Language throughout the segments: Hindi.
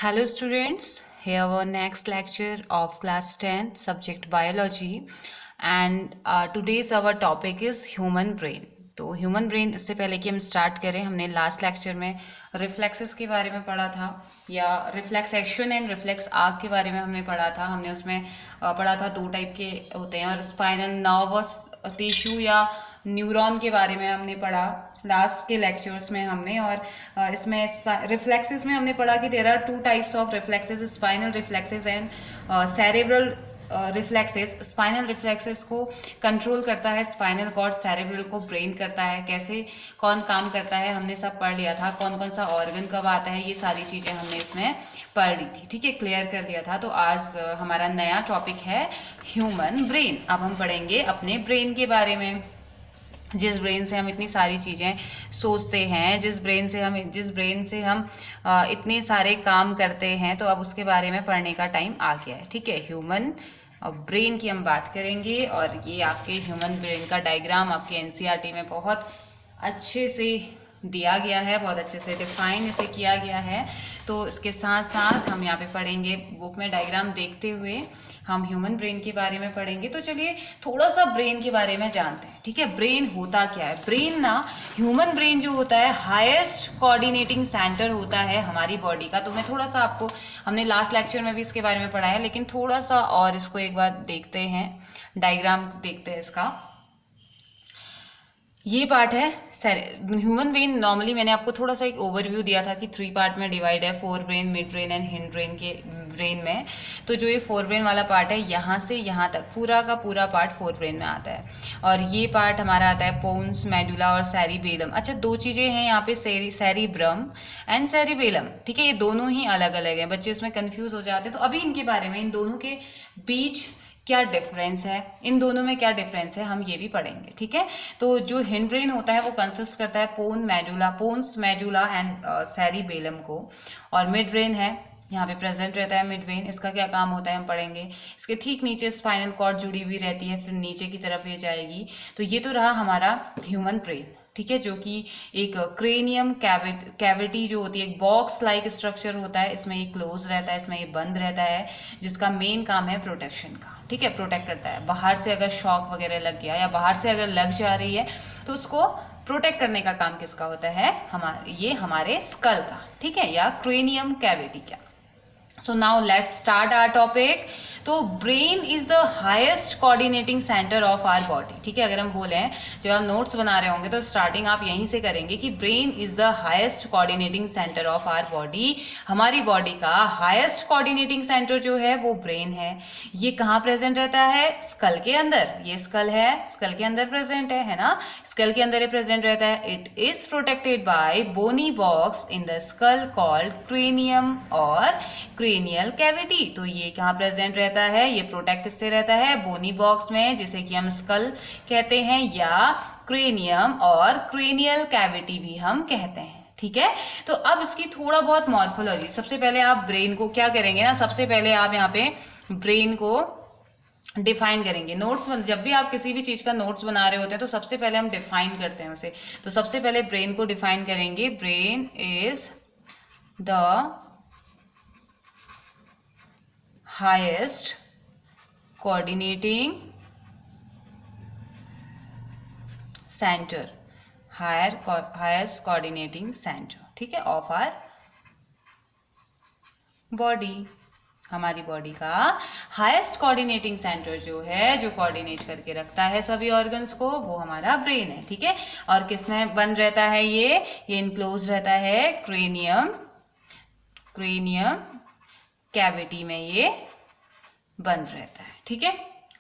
Hello students, here our next lecture of class 10 subject biology and today's our topic is human brain. तो ह्यूमन ब्रेन इससे पहले कि हम स्टार्ट करें हमने लास्ट लेक्चर में रिफ्लेक्सेस के बारे में पढ़ा था या reflex action and reflex arc के बारे में हमने पढ़ा था। हमने उसमें पढ़ा था दो टाइप के होते हैं और स्पाइनल नर्वस टिश्यू या न्यूरॉन के बारे में हमने पढ़ा लास्ट के लेक्चर्स में हमने। और इसमें रिफ्लेक्सेस में हमने पढ़ा कि there are two types of reflexes, spinal reflexes and cerebral reflexes. Spinal reflexes को कंट्रोल करता है स्पाइनल कॉर्ड, सेरेब्रल को ब्रेन करता है। कैसे कौन काम करता है हमने सब पढ़ लिया था, कौन कौन सा ऑर्गन कब आता है, ये सारी चीज़ें हमने इसमें पढ़ ली थी। ठीक है, क्लियर कर लिया था। तो आज हमारा नया टॉपिक है ह्यूमन ब्रेन। अब हम पढ़ेंगे अपने ब्रेन के बारे में, जिस ब्रेन से हम इतनी सारी चीज़ें सोचते हैं, जिस ब्रेन से हम इतने सारे काम करते हैं। तो अब उसके बारे में पढ़ने का टाइम आ गया है। ठीक है, ह्यूमन ब्रेन की हम बात करेंगे और ये आपके ह्यूमन ब्रेन का डायग्राम आपके एनसीईआरटी में बहुत अच्छे से दिया गया है, बहुत अच्छे से डिफाइन इसे किया गया है। तो इसके साथ साथ हम यहाँ पे पढ़ेंगे, बुक में डायग्राम देखते हुए हम ह्यूमन ब्रेन के बारे में पढ़ेंगे। तो चलिए थोड़ा सा ब्रेन के बारे में जानते हैं। ठीक है, ब्रेन होता क्या है? ब्रेन ना, ह्यूमन ब्रेन जो होता है हाईएस्ट कोऑर्डिनेटिंग सेंटर होता है हमारी बॉडी का। तो मैं थोड़ा सा आपको, हमने लास्ट लेक्चर में भी इसके बारे में पढ़ा है, लेकिन थोड़ा सा और इसको एक बार देखते हैं, डायग्राम देखते हैं इसका। ये पार्ट है ह्यूमन ब्रेन। नॉर्मली मैंने आपको थोड़ा सा एक ओवरव्यू दिया था कि 3 पार्ट में डिवाइड है, fore brain, mid brain and hind brain के ब्रेन में। तो जो ये फोर ब्रेन वाला पार्ट है, यहाँ से यहाँ तक पूरा का पूरा पार्ट फोर ब्रेन में आता है। और ये पार्ट हमारा आता है पोन्स, मेडुला और सेरिबेलम। अच्छा, दो चीज़ें हैं यहाँ पे, सेरिब्रम एंड सेरिबेलम। ठीक है, ये दोनों ही अलग अलग हैं, बच्चे इसमें कन्फ्यूज हो जाते हैं। तो अभी इनके बारे में, इन दोनों के बीच क्या डिफरेंस है, इन दोनों में क्या डिफरेंस है, हम ये भी पढ़ेंगे। ठीक है, तो जो हिंड ब्रेन होता है वो कंसिस्ट करता है पोन्स, मेडुला एंड सेरिबेलम को। और मिड ब्रेन है, यहाँ पे प्रेजेंट रहता है मिड ब्रेन। इसका क्या काम होता है हम पढ़ेंगे। इसके ठीक नीचे स्पाइनल कॉर्ड जुड़ी हुई रहती है, फिर नीचे की तरफ ये जाएगी। तो ये तो रहा हमारा ह्यूमन ब्रेन। ठीक है, जो कि एक क्रेनियम कैविटी जो होती है, एक बॉक्स लाइक स्ट्रक्चर होता है। इसमें ये क्लोज रहता है, इसमें ये बंद रहता है, जिसका मेन काम है प्रोटेक्शन का। ठीक है, प्रोटेक्ट करता है। बाहर से अगर शॉक वगैरह लग गया या बाहर से अगर लग जा रही है तो उसको प्रोटेक्ट करने का काम किसका होता है? हमारे स्कल का। ठीक है, या क्रेनियम कैविटी का। So now let's start our topic. तो brain is the highest coordinating centre of our body. ठीक है, अगर हम बोलें, जब हम नोट्स बना रहे होंगे तो स्टार्टिंग आप यहीं से करेंगे कि brain is the highest coordinating centre of our body. हमारी बॉडी का हाईएस्ट कोऑर्डिनेटिंग सेंटर जो है वो ब्रेन है। ये कहाँ प्रेजेंट रहता है? स्कल के अंदर। ये स्कल है, स्कल के अंदर प्रेजेंट है ना, स्कल के अंदर ये प्रेजेंट रहता है। It is protected by bony box in the skull called cranium और क्रेनियल कैविटी। तो ये कहाँ प्रेजेंट रहता है? ये प्रोटेक्ट किससे रहता है? बोनी बॉक्स में, जिसे कि हम स्कल कहते हैं या क्रेनियम और क्रेनियल कैविटी भी हम कहते हैं। ठीक है, तो अब इसकी थोड़ा बहुत मॉर्फोलॉजी। सबसे पहले आप ब्रेन को क्या करेंगे ना, सबसे पहले आप यहाँ पे ब्रेन को डिफाइन करेंगे। नोट्स जब भी आप किसी भी चीज का नोट्स बना रहे होते हैं तो सबसे पहले हम डिफाइन करते हैं उसे। तो सबसे पहले ब्रेन को डिफाइन करेंगे। Brain is the highest coordinating center, highest coordinating center, ठीक है, ऑफ आवर बॉडी। हमारी बॉडी का हाईएस्ट कोऑर्डिनेटिंग सेंटर जो है, जो कोऑर्डिनेट करके रखता है सभी ऑर्गन्स को, वो हमारा ब्रेन है। ठीक है, और किसमें बंद रहता है? ये इनक्लोज रहता है क्रेनियम कैविटी में ये बंद रहता है। ठीक है,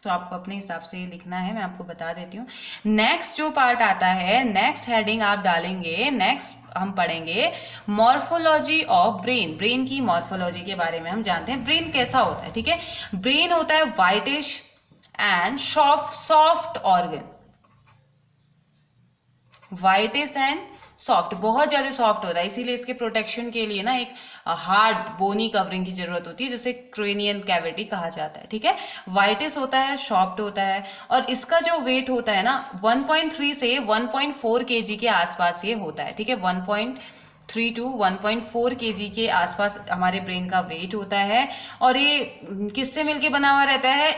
तो आपको अपने हिसाब से लिखना है, मैं आपको बता देती हूँ। नेक्स्ट जो पार्ट आता है, नेक्स्ट हेडिंग आप डालेंगे, नेक्स्ट हम पढ़ेंगे मॉर्फोलॉजी ऑफ ब्रेन। ब्रेन की मॉर्फोलॉजी के बारे में हम जानते हैं। ब्रेन कैसा होता है? ठीक है, ब्रेन होता है whitish and soft organ, whitish and soft, बहुत ज्यादा सॉफ्ट होता है। इसीलिए इसके प्रोटेक्शन के लिए ना एक हार्ड बोनी कवरिंग की जरूरत होती है, जिसे क्रेनियन कैविटी कहा जाता है। ठीक है, व्हाइटिश होता है, सॉफ्ट होता है, और इसका जो वेट होता है ना 1.3 से 1.4 kg के आसपास ये होता है। ठीक है, 3 to 1.4 kg के आसपास हमारे ब्रेन का वेट होता है। और ये किससे मिलके बना हुआ रहता है?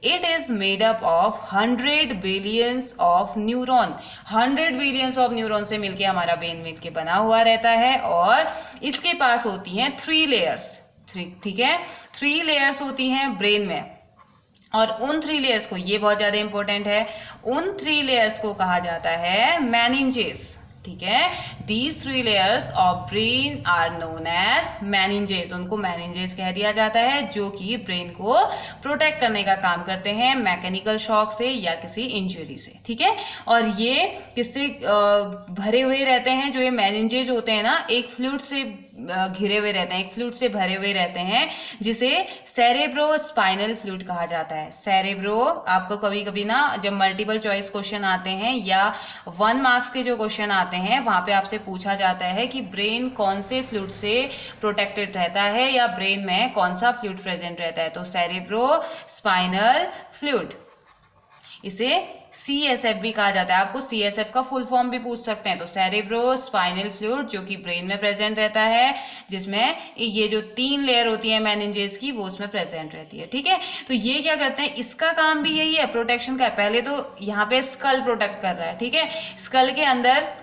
It is made up of 100 billions of neuron। 100 billions of neuron से मिलके हमारा ब्रेन मिलके बना हुआ रहता है। और इसके पास होती हैं 3 लेयर्स, ठीक है, 3 लेयर्स होती हैं ब्रेन में। और उन 3 लेयर्स को, ये बहुत ज्यादा इंपॉर्टेंट है, उन 3 लेयर्स को कहा जाता है मेनिंजेस, ठीक है। These 3 layers of brain are known as meninges. उनको मेनिंजेस कह दिया जाता है, जो कि ब्रेन को प्रोटेक्ट करने का काम करते हैं मैकेनिकल शॉक से या किसी इंजरी से, ठीक है। और ये किससे भरे हुए रहते हैं? जो ये मेनिंजेस होते हैं ना, एक फ्लूइड से घिरे हुए रहते हैं, एक फ्लूइड से भरे हुए रहते हैं, जिसे सेरेब्रो स्पाइनल फ्लूइड कहा जाता है। सेरेब्रो, आपको कभी कभी ना जब मल्टीपल चॉइस क्वेश्चन आते हैं या 1 मार्क्स के जो क्वेश्चन आते हैं, वहां पे आपसे पूछा जाता है कि ब्रेन कौन से फ्लूइड से प्रोटेक्टेड रहता है या ब्रेन में कौन सा फ्लूइड प्रेजेंट रहता है, तो सेरेब्रो स्पाइनल फ्लूइड, इसे CSF भी कहा जाता है। आपको CSF का फुल फॉर्म भी पूछ सकते हैं। तो सेरेब्रो स्पाइनल फ्लूइड जो कि ब्रेन में प्रेजेंट रहता है, जिसमें ये जो 3 लेयर होती है मेनिंजेस की, वो उसमें प्रेजेंट रहती है, ठीक है। तो ये क्या करते हैं? इसका काम भी यही है, प्रोटेक्शन का। पहले तो यहाँ पे स्कल प्रोटेक्ट कर रहा है, ठीक है। स्कल के अंदर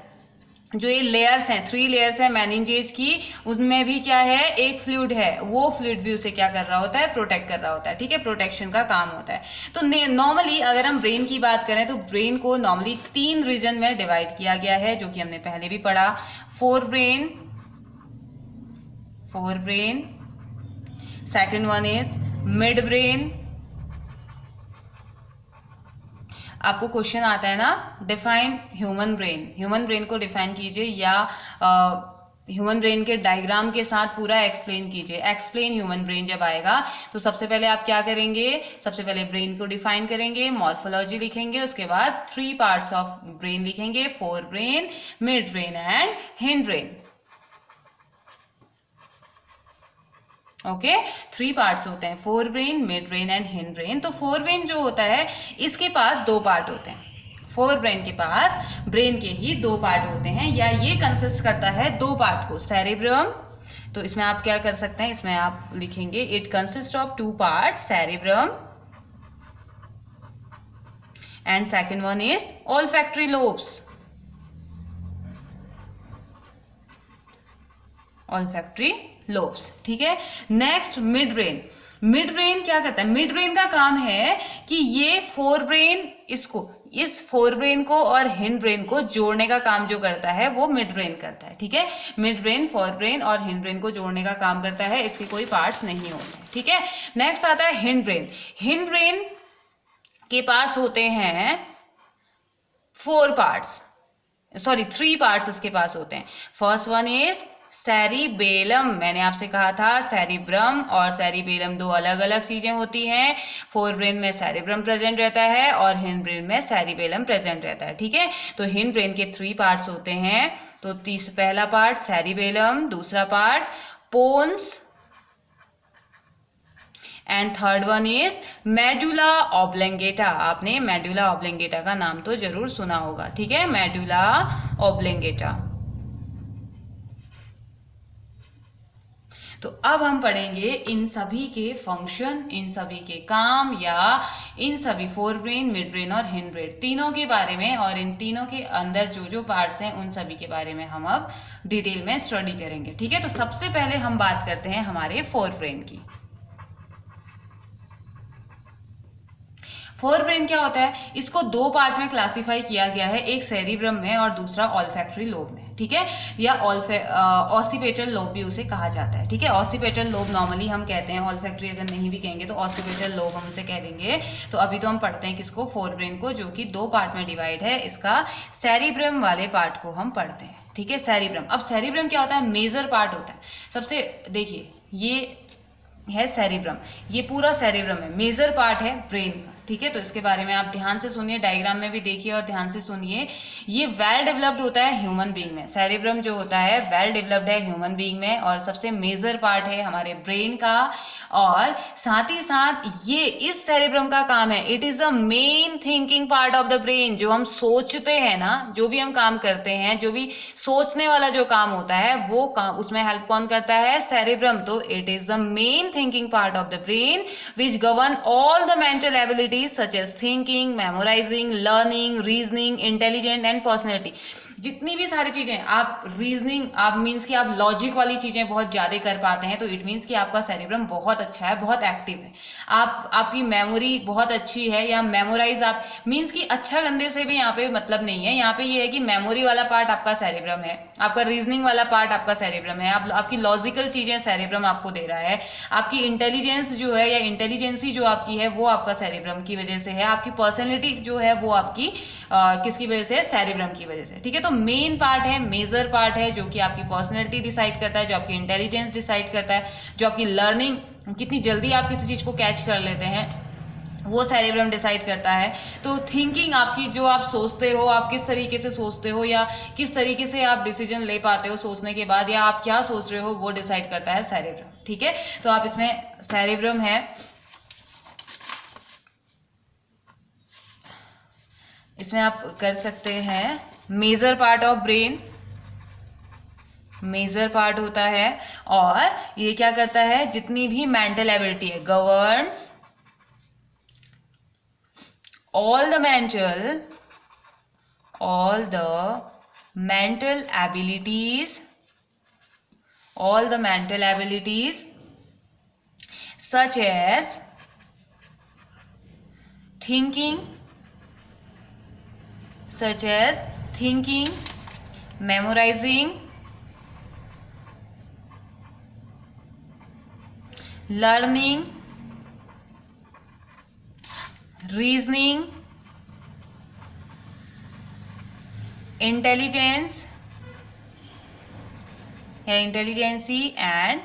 जो ये लेयर्स हैं, 3 लेयर्स हैं मेनिंजेस की, उनमें भी क्या है? एक फ्लूइड है, वो फ्लूइड भी उसे क्या कर रहा होता है? प्रोटेक्ट कर रहा होता है, ठीक है। प्रोटेक्शन का काम होता है। तो नॉर्मली अगर हम ब्रेन की बात करें तो ब्रेन को नॉर्मली 3 रीजन में डिवाइड किया गया है, जो कि हमने पहले भी पढ़ा। Fore brain, second one is mid brain. आपको क्वेश्चन आता है ना, define human brain. Human brain को डिफाइन कीजिए या ह्यूमन ब्रेन के डायग्राम के साथ पूरा एक्सप्लेन कीजिए। एक्सप्लेन ह्यूमन ब्रेन जब आएगा तो सबसे पहले आप क्या करेंगे? सबसे पहले ब्रेन को डिफाइन करेंगे, मॉर्फोलॉजी लिखेंगे, उसके बाद 3 पार्ट्स ऑफ ब्रेन लिखेंगे, fore brain, mid brain and hind brain. Okay, 3 parts होते हैं, fore brain, mid brain and hind brain. तो फोर ब्रेन जो होता है, इसके पास 2 पार्ट होते हैं। फोर ब्रेन के पास ब्रेन के ही 2 पार्ट होते हैं, या ये कंसिस्ट करता है 2 पार्ट को। सेरेब्रम, तो इसमें आप क्या कर सकते हैं? इसमें आप लिखेंगे it consist of 2 part, cerebrum and second one is olfactory lobes. Olfactory lobes, ठीक है। Next mid brain. Mid brain क्या करता है? मिड ब्रेन का काम है कि ये फोर ब्रेन, इस फोर ब्रेन को और हिंड ब्रेन को जोड़ने का काम जो करता है, वो मिड ब्रेन करता है, ठीक है। मिड ब्रेन फोर ब्रेन और हिंड ब्रेन को जोड़ने का काम करता है, इसके कोई पार्ट्स नहीं होते, ठीक है। नेक्स्ट आता है हिंड ब्रेन। हिंड ब्रेन के पास होते हैं 4 पार्ट्स, सॉरी 3 पार्ट्स इसके पास होते हैं। First one is cerebellum. मैंने आपसे कहा था सेरिब्रम और सेरिबेलम 2 अलग अलग चीजें होती हैं। फोर ब्रेन में सेरिब्रम प्रेजेंट रहता है और हिंड ब्रेन में सेरिबेलम प्रेजेंट रहता है, ठीक है। तो हिंड ब्रेन के 3 पार्ट्स होते हैं। तो पहला पार्ट सेरिबेलम, दूसरा part pons and third one is medulla oblongata. आपने मेडुला ऑब्लेंगेटा का नाम तो जरूर सुना होगा, ठीक है, मेडुला ऑब्लेंगेटा। तो अब हम पढ़ेंगे इन सभी के फंक्शन, इन सभी के काम, या इन सभी फोर ब्रेन, मिड ब्रेन और हिंड ब्रेन तीनों के बारे में, और इन तीनों के अंदर जो जो पार्ट्स हैं उन सभी के बारे में हम अब डिटेल में स्टडी करेंगे, ठीक है। तो सबसे पहले हम बात करते हैं हमारे फोर ब्रेन की। फोर ब्रेन क्या होता है? इसको 2 पार्ट में क्लासिफाई किया गया है, एक सेरिब्रम में और दूसरा ऑल्फैक्टरी लोब में, ठीक है, या ऑसिपेटल लोब भी उसे कहा जाता है, ठीक है। ऑसिपेटल लोब नॉर्मली हम कहते हैं, ऑल्फैक्टरी अगर नहीं भी कहेंगे तो ऑसिपेटल लोब हम उसे कह देंगे। तो अभी तो हम पढ़ते हैं किसको? फोर ब्रेन को, जो कि 2 पार्ट में डिवाइड है। इसका सेरिब्रम वाले पार्ट को हम पढ़ते हैं, ठीक है, सेरिब्रम। अब सेरिब्रम क्या होता है? मेजर पार्ट होता है। सबसे देखिए, ये है सेरिब्रम, ये पूरा सेरिब्रम है, मेजर पार्ट है ब्रेन का, ठीक है। तो इसके बारे में आप ध्यान से सुनिए, डायग्राम में भी देखिए और ध्यान से सुनिए। ये वेल डेवलप्ड होता है ह्यूमन बीइंग में, सेरेब्रम जो होता है वेल डेवलप्ड है ह्यूमन बीइंग में और सबसे मेजर पार्ट है हमारे ब्रेन का। और साथ ही साथ ये इस सेरेब्रम का काम है, it is a main thinking part of the brain. जो हम सोचते हैं ना, जो भी हम काम करते हैं, जो भी सोचने वाला जो काम होता है वो काम उसमें हेल्प कौन करता है, सेरेब्रम। तो it is the main thinking part of the brain which govern all the mental abilities such as thinking, memorizing, learning, reasoning, intelligent and personality। जितनी भी सारी चीजें आप रीजनिंग, आप मीन्स कि आप लॉजिक वाली चीजें बहुत ज्यादा कर पाते हैं, तो इट मीन्स कि आपका सेरेब्रम बहुत अच्छा है, बहुत एक्टिव है। आपकी मेमोरी बहुत अच्छी है, या मेमोराइज आप मीन्स कि अच्छा गंदे से भी यहाँ पे मतलब नहीं है। यहाँ पे ये है कि मेमोरी वाला पार्ट आपका सेरेब्रम है, आपका रीजनिंग वाला पार्ट आपका सेरेब्रम है, आपकी लॉजिकल चीजें सेरेब्रम आपको दे रहा है, आपकी इंटेलिजेंस जो है या इंटेलिजेंसी जो आपकी है वो आपका सेरेब्रम की वजह से है, आपकी पर्सनैलिटी जो है वो आपकी किसकी वजह से है, सेरेब्रम की वजह से। ठीक है, तो मेन पार्ट है, मेजर पार्ट है, जो कि आपकी पर्सनैलिटी डिसाइड करता है, जो आपकी इंटेलिजेंस डिसाइड करता है, जो आपकी लर्निंग, कितनी जल्दी आप किसी चीज को कैच कर लेते हैं, वो सेरेब्रम डिसाइड करता है। तो थिंकिंग आपकी, जो आप सोचते हो, आप किस तरीके से सोचते हो या किस तरीके से आप डिसीजन ले पाते हो सोचने के बाद, या आप क्या सोच रहे हो, वो डिसाइड करता है सेरेब्रम। ठीक है, तो आप इसमें सेरेब्रम है, इसमें आप कर सकते हैं major part of brain, major part होता है। और ये क्या करता है, जितनी भी मेंटल एबिलिटी है, governs all the mental abilities such as thinking, memorizing, learning, reasoning, intelligence and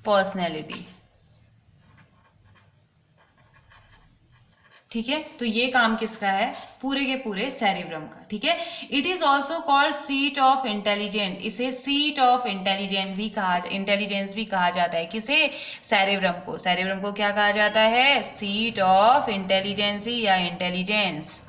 personality. ठीक है, तो ये काम किसका है, पूरे के पूरे सेरेब्रम का। ठीक है, it is also called seat of intelligent, इसे सीट ऑफ इंटेलिजेंस भी कहा जाता है। किसे, सेरेब्रम को। सेरेब्रम को क्या कहा जाता है, सीट ऑफ इंटेलिजेंसी या इंटेलिजेंस।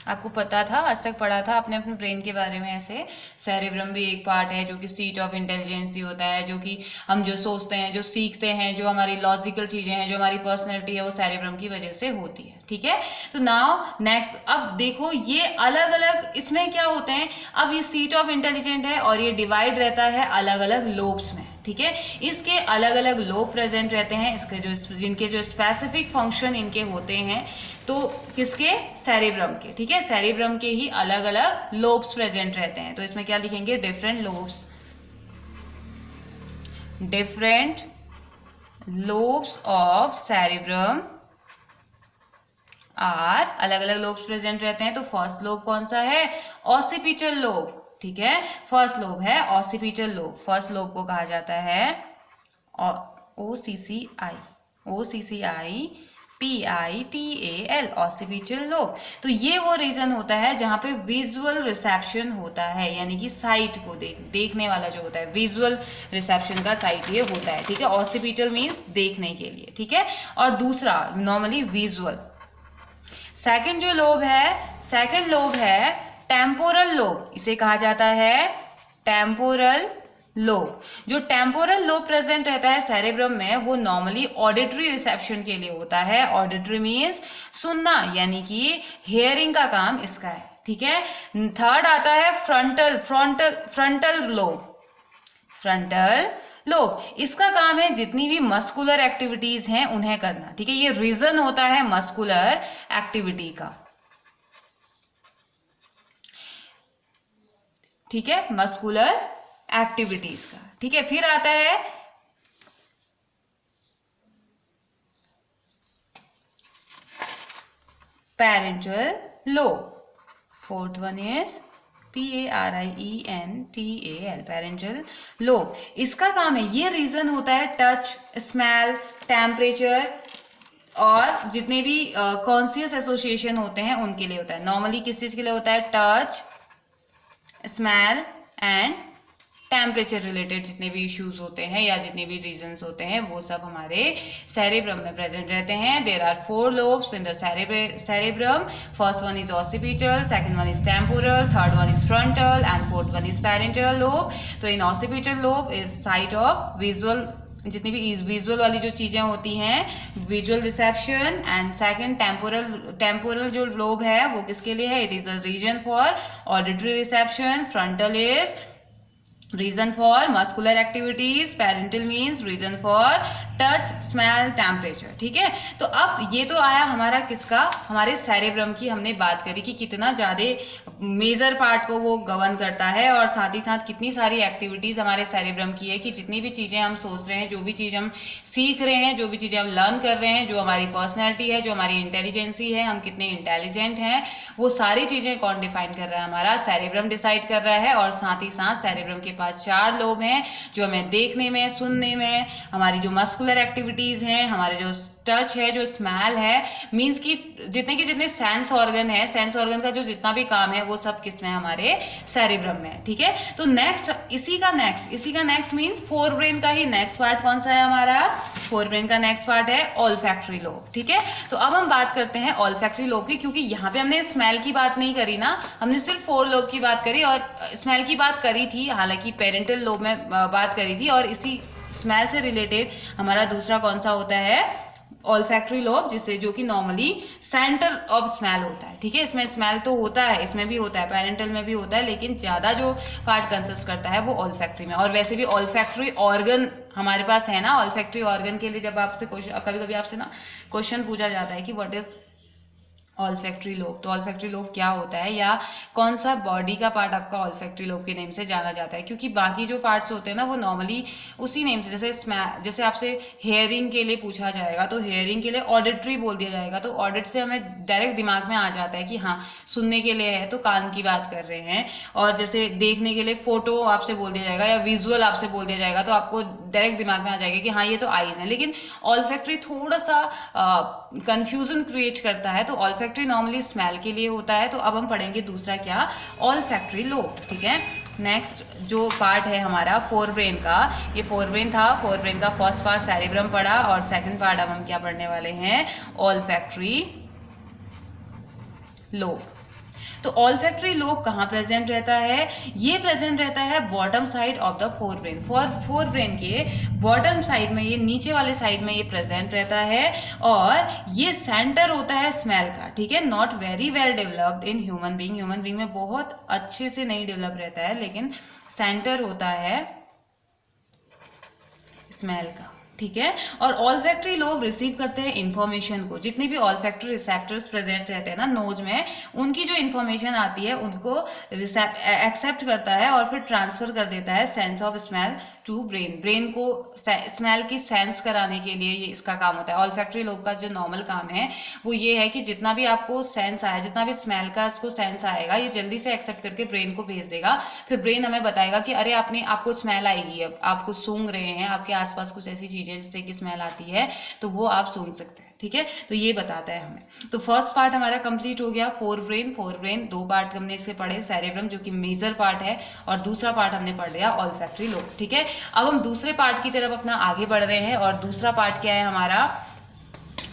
आपको पता था, आज तक पढ़ा था आपने अपने ब्रेन के बारे में ऐसे। सेरेब्रम भी एक पार्ट है जो कि सीट ऑफ इंटेलिजेंसी होता है, जो कि हम जो सोचते हैं, जो सीखते हैं, जो हमारी लॉजिकल चीजें हैं, जो हमारी पर्सनैलिटी है, वो सेरेब्रम की वजह से होती है। ठीक है, तो नाउ नेक्स्ट, अब देखो ये अलग अलग इसमें क्या होते हैं। अब ये सीट ऑफ इंटेलिजेंट है और ये डिवाइड रहता है अलग अलग लोब्स में। ठीक है, इसके अलग अलग लोब प्रेजेंट रहते हैं, इसके जिनके जो स्पेसिफिक फंक्शन इनके होते हैं, तो किसके, सेरेब्रम के। ठीक है, सेरेब्रम के ही अलग अलग लोब्स प्रेजेंट रहते हैं। तो इसमें क्या लिखेंगे, different lobes of cerebrum are, अलग अलग लोब्स प्रेजेंट रहते हैं। तो फर्स्ट लोब कौन सा है, ऑसिपिटल लोब। ठीक है, फर्स्ट लोब है ऑसिपिटल लोब। फर्स्ट लोब को कहा जाता है OCCIPITAL, ऑसिपिटल लोब। तो ये वो रीजन होता है जहां पे विजुअल रिसेप्शन होता है, यानी कि साइट को देखने वाला जो होता है, विजुअल रिसेप्शन का साइट ये होता है। ठीक है, ऑसिपिटल मीन्स देखने के लिए। ठीक है, और दूसरा नॉर्मली विजुअल। सेकंड जो लोब है टेम्पोरल लोब, इसे कहा जाता है टेम्पोरल लोब। जो टेम्पोरल लोब प्रेजेंट रहता है सेरेब्रम में, वो नॉर्मली ऑडिटरी रिसेप्शन के लिए होता है। ऑडिटरी मीन्स सुनना, यानी कि हेयरिंग का काम इसका है। ठीक है, थर्ड आता है फ्रंटल लोब। इसका काम है जितनी भी मस्कुलर एक्टिविटीज हैं उन्हें करना। ठीक है, ये रीजन होता है मस्कुलर एक्टिविटी का। ठीक है, मस्कुलर एक्टिविटीज का। ठीक है, फिर आता है parental lobe. Fourth one is PARIENTAL, parental lobe. इसका काम है, ये रीजन होता है टच, स्मेल, टेम्परेचर और जितने भी कॉन्शियस एसोसिएशन होते हैं उनके लिए होता है। नॉर्मली किस चीज के लिए होता है? Touch, smell and temperature related जितने भी इश्यूज होते हैं या जितने भी रीजंस होते हैं वो सब हमारे सेरेब्रम में प्रेजेंट रहते हैं। There are 4 lobes in the cerebrum. First one is occipital, second one is temporal, third one is frontal and fourth one is parental lobe. तो in occipital lobe is site of visual, जितनी भी विजुअल वाली जो चीजें होती हैं, visual reception. And second temporal जो लोब है वो किसके लिए है? It is the region for auditory reception. Frontal is region for muscular activities. Parental means region for touch, smell, temperature. ठीक है, तो अब ये तो आया हमारा किसका? हमारे सेरेब्रम की हमने बात करी कि कितना ज्यादा मेजर पार्ट को वो गवर्न करता है और साथ ही साथ कितनी सारी एक्टिविटीज हमारे सेरेब्रम की है कि जितनी भी चीजें हम सोच रहे हैं, जो भी चीज हम सीख रहे हैं, जो भी चीजें हम लर्न कर रहे हैं, जो हमारी पर्सनैलिटी है, जो हमारी इंटेलिजेंसी है, हम कितने इंटेलिजेंट हैं, वो सारी चीजें कौन डिफाइन कर रहा है? हमारा सेरेब्रम डिसाइड कर रहा है। और साथ ही साथ सेरेब्रम के पास 4 लोब हैं जो हमें देखने में, सुनने में, हमारी जो मस्कुलर एक्टिविटीज हैं, हमारे जो टच है, जो स्मेल है, मीन्स कि जितने सेंस ऑर्गन है, सेंस ऑर्गन का जो जितना भी काम है वो सब किसमें? हमारे सेरेब्रम में. ठीक है, तो नेक्स्ट इसी का नेक्स्ट मीन्स फोर ब्रेन का ही नेक्स्ट पार्ट कौन सा है हमारा? फोर ब्रेन का नेक्स्ट पार्ट है ऑल्फैक्टरी लोब. ठीक है, तो अब हम बात करते हैं ऑल्फैक्टरी लोब की, क्योंकि यहाँ पे हमने स्मेल की बात नहीं करी ना, हमने सिर्फ 4 लोब की बात करी और स्मेल की बात करी थी, हालांकि पेरेंटल लोब में बात करी थी। और इसी स्मेल से रिलेटेड हमारा दूसरा कौन सा होता है? ऑल्फैक्टरी लोब, जिससे जो कि नॉर्मली सेंटर ऑफ स्मेल होता है. ठीक है, इसमें स्मेल तो होता है, इसमें भी होता है, पेरेंटल में भी होता है, लेकिन ज्यादा जो पार्ट कंसिस्ट करता है वो ऑल्फैक्टरी में. और वैसे भी ऑल्फैक्टरी ऑर्गन हमारे पास है ना. ऑल्फैक्टरी ऑर्गन के लिए जब आपसे क्वेश्चन, कभी कभी आपसे ना क्वेश्चन पूछा जाता है कि व्हाट इज ऑल्फैक्टरी लोब, तो ऑल्फैक्टरी लोब क्या होता है या कौन सा बॉडी का पार्ट आपका ऑल्फैक्टरी लोब के नेम से जाना जाता है? क्योंकि बाकी जो पार्ट्स होते हैं ना वो नॉर्मली उसी नेम से, जैसे आपसे हेयरिंग के लिए पूछा जाएगा तो हेयरिंग के लिए ऑडिटरी बोल दिया जाएगा, तो ऑडिट से हमें डायरेक्ट दिमाग में आ जाता है कि हाँ सुनने के लिए है तो कान की बात कर रहे हैं. और जैसे देखने के लिए फोटो आपसे बोल दिया जाएगा या विजुअल आपसे बोल दिया जाएगा तो आपको डायरेक्ट दिमाग में आ जाएगा कि हाँ ये तो आईज हैं. लेकिन ऑल्फैक्टरी थोड़ा सा कंफ्यूजन क्रिएट करता है, तो ऑल्फैक्टरी नॉर्मली स्मेल के लिए होता है. तो अब हम पढ़ेंगे दूसरा क्या? Olfactory lobe. ठीक है, नेक्स्ट जो पार्ट है हमारा फोर ब्रेन का, ये फोर ब्रेन था. फोर ब्रेन का फर्स्ट पार्ट सेरेब्रम पढ़ा और सेकंड पार्ट अब हम क्या पढ़ने वाले हैं? Olfactory lobe. तो ऑल्फैक्टरी लोब कहाँ प्रेजेंट रहता है? ये प्रेजेंट रहता है bottom side of the fore brain. Fore brain के बॉटम साइड में, ये नीचे वाले साइड में ये प्रेजेंट रहता है और ये सेंटर होता है स्मेल का. ठीक है, not very well developed in human being. Human being में बहुत अच्छे से नहीं डेवलप रहता है, लेकिन सेंटर होता है स्मेल का. ठीक है, और ऑल्फैक्टरी लोब रिसीव करते हैं इंफॉर्मेशन को. जितने भी ऑल्फैक्टरी रिसेप्टर्स प्रेजेंट रहते हैं ना नोज में, उनकी जो इन्फॉर्मेशन आती है उनको एक्सेप्ट करता है और फिर ट्रांसफर कर देता है sense of smell to brain. Brain को स्मेल की सेंस कराने के लिए ये इसका काम होता है. ऑल्फैक्टरी लोब का जो नॉर्मल काम है वो ये है कि जितना भी आपको सेंस आया, जितना भी स्मेल का इसको सेंस आएगा, ये जल्दी से एक्सेप्ट करके ब्रेन को भेज देगा. फिर ब्रेन हमें बताएगा कि अरे आपको स्मेल आएगी, अब आपको सूंघ रहे हैं, आपके आसपास कुछ ऐसी चीजें जिससे कि स्मेल आती है तो वो आप सूंघ सकते हैं. ठीक है, तो ये बताता है हमें. तो फर्स्ट पार्ट हमारा कंप्लीट हो गया. फोर ब्रेन 2 पार्ट हमने इससे पढ़े. सेरेब्रम जो कि मेजर पार्ट है और दूसरा पार्ट हमने पढ़ लिया ऑल्फैक्टरी लोब. ठीक है, अब हम दूसरे पार्ट की तरफ अपना आगे बढ़ रहे हैं और दूसरा पार्ट क्या है हमारा?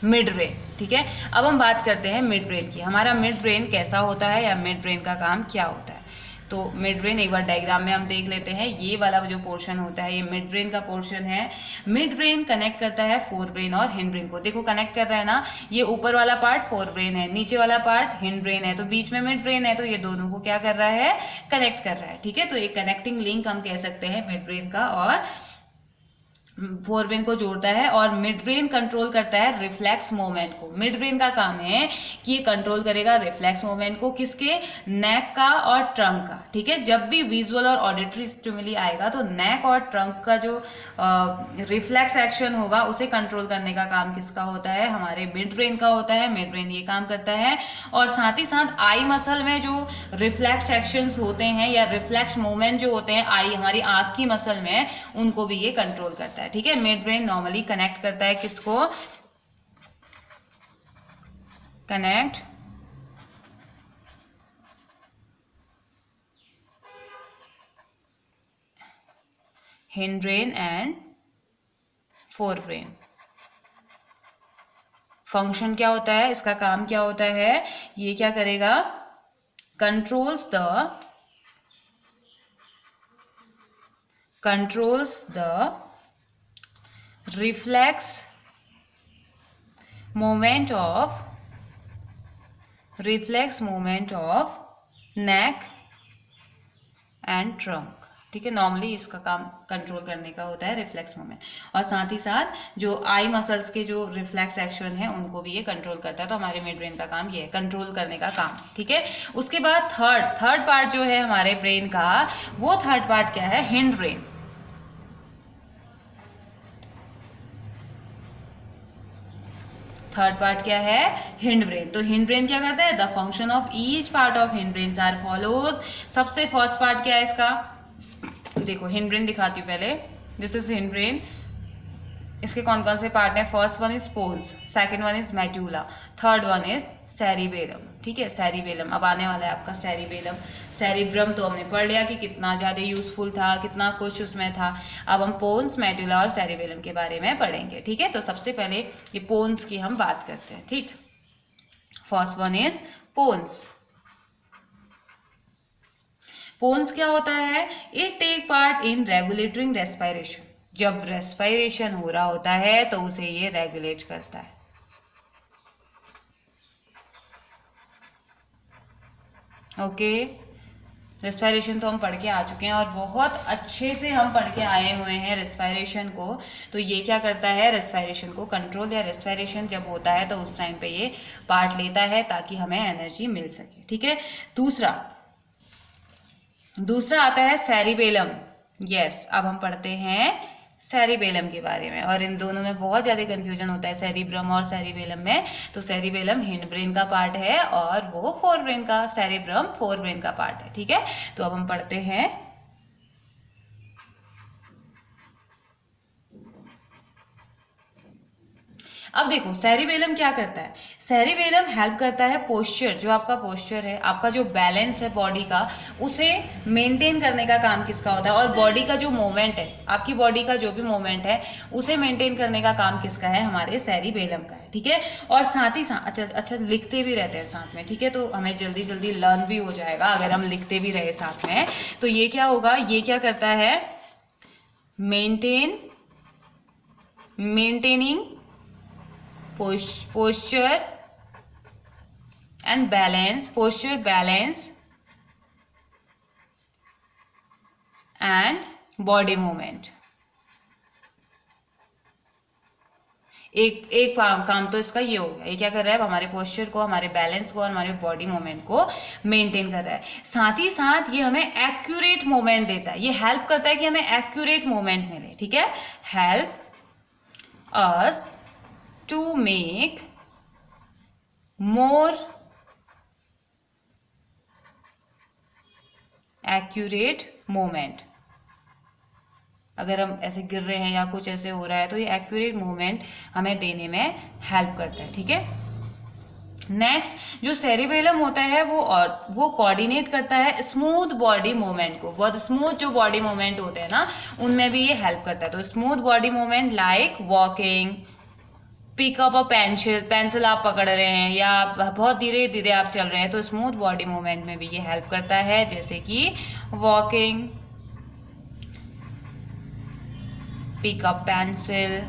Mid brain. ठीक है, अब हम बात करते हैं मिड ब्रेन की. हमारा मिड ब्रेन कैसा होता है या मिड ब्रेन का काम क्या होता है? तो मिड ब्रेन एक बार डायग्राम में हम देख लेते हैं. ये वाला जो पोर्शन होता है ये मिड ब्रेन का पोर्शन है. मिड ब्रेन कनेक्ट करता है फोर ब्रेन और हिंड ब्रेन को. देखो कनेक्ट कर रहा है ना, ये ऊपर वाला पार्ट फोर ब्रेन है, नीचे वाला पार्ट हिंड ब्रेन है, तो बीच में मिड ब्रेन है, तो ये दोनों को क्या कर रहा है? कनेक्ट कर रहा है. ठीक है, तो एक कनेक्टिंग लिंक हम कह सकते हैं मिड ब्रेन का और फोरब्रेन को जोड़ता है, और मिड ब्रेन कंट्रोल करता है रिफ्लेक्स मूवमेंट को। मिड ब्रेन का काम है कि ये कंट्रोल करेगा रिफ्लेक्स मूवमेंट को, किसके, नेक का और ट्रंक का। ठीक है, जब भी विजुअल और ऑडिटरी स्टिमुली आएगा तो नेक और ट्रंक का जो रिफ्लेक्स एक्शन होगा उसे कंट्रोल करने का काम किसका होता है, हमारे मिड ब्रेन का होता है। मिड ब्रेन ये काम करता है, और साथ ही साथ आई मसल में जो रिफ्लेक्स एक्शंस होते हैं या रिफ्लेक्स मूवमेंट जो होते हैं आई हमारी आंख की मसल में, उनको भी ये कंट्रोल करता है। ठीक है, मिड ब्रेन नॉर्मली कनेक्ट करता है किसको, connect hind brain and fore brain. Function क्या होता है, इसका काम क्या होता है, ये क्या करेगा, controls the reflex movement of neck and trunk। ठीक है, नॉर्मली इसका काम कंट्रोल करने का होता है रिफ्लेक्स मूवमेंट, और साथ ही साथ जो आई मसल्स के जो रिफ्लेक्स एक्शन है उनको भी ये कंट्रोल करता है। तो हमारे मिड ब्रेन का काम ये है, कंट्रोल करने का काम। ठीक है, उसके बाद थर्ड पार्ट जो है हमारे ब्रेन का, वो थर्ड पार्ट क्या है, हिंड ब्रेन। थर्ड पार्ट क्या है, हिंड ब्रेन। तो हिंड ब्रेन क्या करता है, the function of each part of hind brain are follows. सबसे फर्स्ट पार्ट क्या है इसका, देखो हिंड ब्रेन दिखाती हूँ पहले। This is hind brain. इसके कौन कौन से पार्ट हैं, first one is pons, second one is medulla, third one is cerebellum. ठीक है, सेरिबेलम अब आने वाला है आपका सेरिबेलम। सेरिब्रम तो हमने पढ़ लिया कि कितना ज़्यादा यूजफुल था, कितना कुछ उसमें था। अब हम पोन्स, मेड्यूला और सेरिबेलम के बारे में पढ़ेंगे। ठीक है, तो सबसे पहले ये पोन्स की हम बात करते हैं। ठीक, first one is pons. Pons क्या होता है, it take part in regulating respiration. जब रेस्पिरेशन हो रहा होता है तो उसे ये रेगुलेट करता है। ओके, रेस्पिरेशन तो हम पढ़ के आ चुके हैं और बहुत अच्छे से हम पढ़ के आए हुए हैं रेस्पिरेशन को। तो ये क्या करता है, रेस्पिरेशन को कंट्रोल, या रेस्पिरेशन जब होता है तो उस टाइम पे ये पार्ट लेता है ताकि हमें एनर्जी मिल सके। ठीक है, दूसरा आता है सेरिबेलम। यस, अब हम पढ़ते हैं सेरिबेलम के बारे में, और इन दोनों में बहुत ज़्यादा कंफ्यूजन होता है, सेरिब्रम और सेरिबेलम में। तो सेरिबेलम हिंड ब्रेन का पार्ट है और वो फोर ब्रेन का, सेरिब्रम फोर ब्रेन का पार्ट है। ठीक है, तो अब हम पढ़ते हैं अब देखो सेरिबेलम क्या करता है, सेरिबेलम हेल्प करता है पोस्चर, जो आपका पोस्चर है, आपका जो बैलेंस है बॉडी का, उसे मेंटेन करने का काम किसका होता है, और बॉडी का जो मूवमेंट है, आपकी बॉडी का जो भी मूवमेंट है उसे मेंटेन करने का काम किसका है, हमारे सेरिबेलम का है। ठीक है, और साथ ही साथ अच्छा लिखते भी रहते हैं साथ में। ठीक है, तो हमें जल्दी जल्दी लर्न भी हो जाएगा अगर हम लिखते भी रहे साथ में। तो ये क्या होगा, ये क्या करता है, maintaining posture and balance, posture, balance and body movement। एक काम तो इसका ये हो गया, ये क्या कर रहा है, हमारे पोस्चर को, हमारे बैलेंस को और हमारे बॉडी मूवमेंट को मेंटेन कर रहा है। साथ ही साथ ये हमें एक्यूरेट मूवमेंट देता है, ये हेल्प करता है कि हमें एक्यूरेट मूवमेंट मिले। ठीक है, help us to make more accurate movement। अगर हम ऐसे गिर रहे हैं या कुछ ऐसे हो रहा है तो ये एक्यूरेट मूवमेंट हमें देने में हेल्प करता है। ठीक है, नेक्स्ट जो सेरिबेलम होता है वो कोऑर्डिनेट करता है स्मूथ बॉडी मूवमेंट को। बहुत स्मूथ जो बॉडी मूवमेंट होते हैं ना, उनमें भी ये हेल्प करता है। तो smooth body movement like walking, pick up a pencil आप पकड़ रहे हैं या बहुत धीरे धीरे आप चल रहे हैं, तो स्मूथ बॉडी मूवमेंट में भी ये हेल्प करता है, जैसे कि वॉकिंग, पिकअप पेंसिल